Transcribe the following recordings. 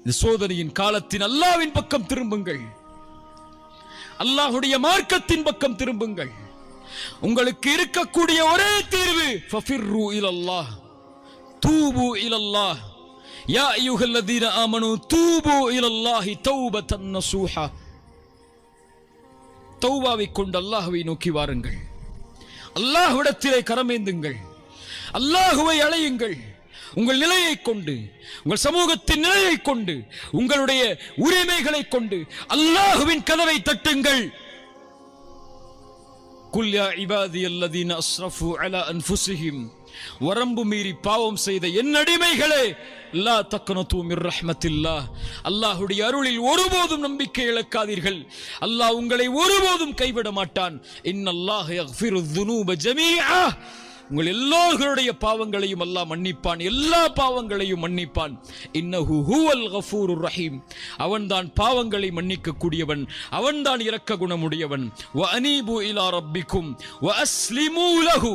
இந்த சோதனையின் காலத்தின் அல்லாஹ்வின் பக்கம் திரும்புங்கள், அல்லாஹ்வுடைய மார்க்கத்தின் பக்கம் திரும்புங்கள். உங்களுக்கு இருக்கக்கூடிய ஒரே தீர்வு ஃபஃபிர்ரு இலல்லாஹ், தூபு இலல்லாஹ், யா அய்யுஹல்லதீன ஆமனூ தூபு இலல்லாஹி தௌபத்தன் நஸூஹா. தௌபாவை கொண்டு அல்லாஹ்வை நோக்கி வாருங்கள், அல்லாஹ்விடத்திலே கரமேந்துங்கள், அல்லாஹ்வை அழையுங்கள். உங்கள் நிலையை கொண்டு, உங்கள் சமூகத்தின் நிலையை கொண்டு, உங்களுடைய உரிமைகளை கொண்டு அல்லாஹ்வின் கதவை தட்டுங்கள். குல் யா இபாதியல்லதீன அஸ்ரஃபு அலா அன்ஃபுஸிஹிம், வரம்பு மீறி பாவம் செய்த என் அடிமைகளே, லா தக்னது மிர் ரஹ்மத்தில்லாஹ், அல்லாஹ்வுடைய அருளில் ஒருபோதும் நம்பிக்கை இழக்காதீர்கள். அல்லாஹ் உங்களை ஒருபோதும் கைவிட மாட்டான். இன்னல்லாஹ யக்ஃபிரு ذுனூப ஜமீஆ, உங்கள் எல்லோருடைய பாவங்களையும் அல்லாஹ் மன்னிப்பான், எல்லா பாவங்களையும் மன்னிப்பான். இன்னஹு ஹுவல் கஃபூருர் ரஹீம், அவன்தான் பாவங்களை மன்னிக்க கூடியவன், அவன்தான் இரக்க குணமுடையவன். வ அனீபு இலா ரப்பிக்கும் வ அஸ்லிமூ லஹு,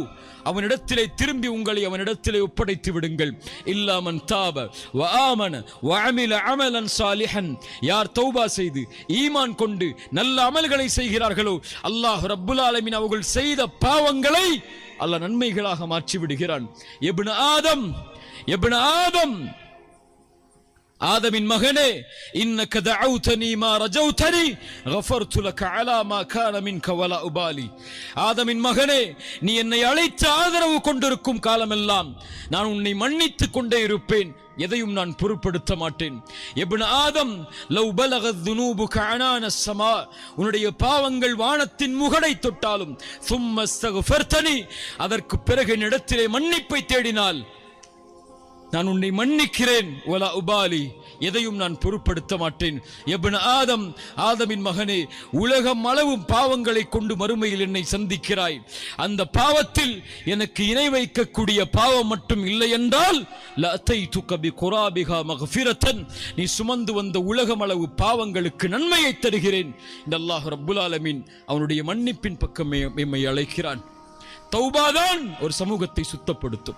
அவனிடத்திலே திரும்பி உங்களை அவனிடத்திலே ஒப்படைத்து விடுங்கள். இல்லா மன் தாப வ ஆமன வ அமில அமலன் சாலிஹன், யார் தௌபா செய்து ஈமான் கொண்டு நல்ல அமல்களை செய்கிறார்களோ அல்லாஹ் ரப்புல் ஆலமீன் அவர்கள் செய்த பாவங்களை அல்லாஹ் நன்மைகளாக மாற்றி விடுகிறான். இப்னு ஆதம், இப்னு ஆதம், ஆதமின் மகனே, இன்னக தஅவுதனி மா ரஜௌதனி கஃபர்து லக அலா மா கான மின்க வலா உபாலி. ஆதமின் மகனே, நீ என்னை அழைத்து ஆதரவு கொண்டிருக்கும் காலமெல்லாம் நான் உன்னை மன்னித்துக் கொண்டே இருப்பேன், எதையும் நான் பொருட்படுத்த மாட்டேன். இப்னு ஆதம், லவ் பலகத் ذுனூபுக அனான ஸமா, உன்னுடைய பாவங்கள் வானத்தின் முகடை தொட்டாலும், ثم استغفرتني, அதற்கு பிறகு என்னிடத்திலே மன்னிப்பை தேடினால் நான் உன்னை மன்னிக்கிறேன். வலா உபாலி, எதையும் நான் பொருட்படுத்த மாட்டேன். இப்னு ஆதம், ஆதமின் மகனே, உலகம் அளவும் பாவங்களை கொண்டு மறுமையில் என்னை சந்திக்கிறாய். அந்த பாவத்தில் எனக்கு இணை வைக்கக்கூடிய பாவம் மட்டும் இல்லை என்றால் லஅதைதுக பிகுராபிஹா மக்ஃபிரத்தன், நீ சுமந்து வந்த உலகம் அளவு பாவங்களுக்கு நன்மையை தருகிறேன். இந்த அல்லாஹ் ரப்புல் ஆலமீன் அவனுடைய மன்னிப்பின் பக்கம் எம்மை அழைக்கிறான். தௌபாதான் ஒரு சமூகத்தை சுத்தப்படுத்தும்,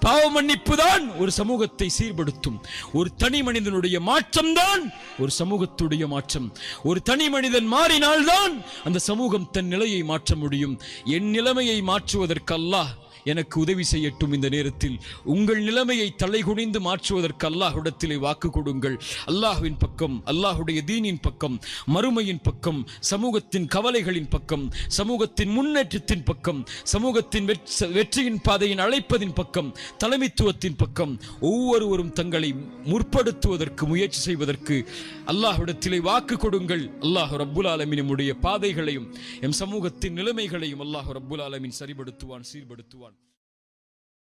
பாவ மன்னிப்பு தான் ஒரு சமூகத்தை சீர்படுத்தும். ஒரு தனி மனிதனுடைய மாற்றம் தான் ஒரு சமூகத்துடைய மாற்றம். ஒரு தனி மனிதன் மாறினால்தான் அந்த சமூகம் தன் நிலையை மாற்ற முடியும். என் நிலைமையை மாற்றுவதற்கு அல்லாஹ் எனக்கு உதவி செய்யட்டும். இந்த நேரத்தில் உங்கள் நிலைமையை தலைகுனிந்து மாற்றுவதற்கு அல்லாஹ்விடத்திலே வாக்கு கொடுங்கள். அல்லாஹ்வின் பக்கம், அல்லாஹ்வுடைய தீனின் பக்கம், மறுமையின் பக்கம், சமூகத்தின் கவலைகளின் பக்கம், சமூகத்தின் முன்னேற்றத்தின் பக்கம், சமூகத்தின் வெற்றியின் பாதையின் அழைப்பதின் பக்கம், தலைமைத்துவத்தின் பக்கம் ஒவ்வொருவரும் தங்களை முற்படுத்துவதற்கு முயற்சி செய்வதற்கு அல்லாஹ்விடத்திலே வாக்கு கொடுங்கள். அல்லாஹ் ரப்புல் ஆலமீன் நம்முடைய பாதைகளையும் எம் சமூகத்தின் நிலைமைகளையும் அல்லாஹ் ரப்புல் ஆலமீன் சரிபடுத்துவான், சீர்படுத்துவான்.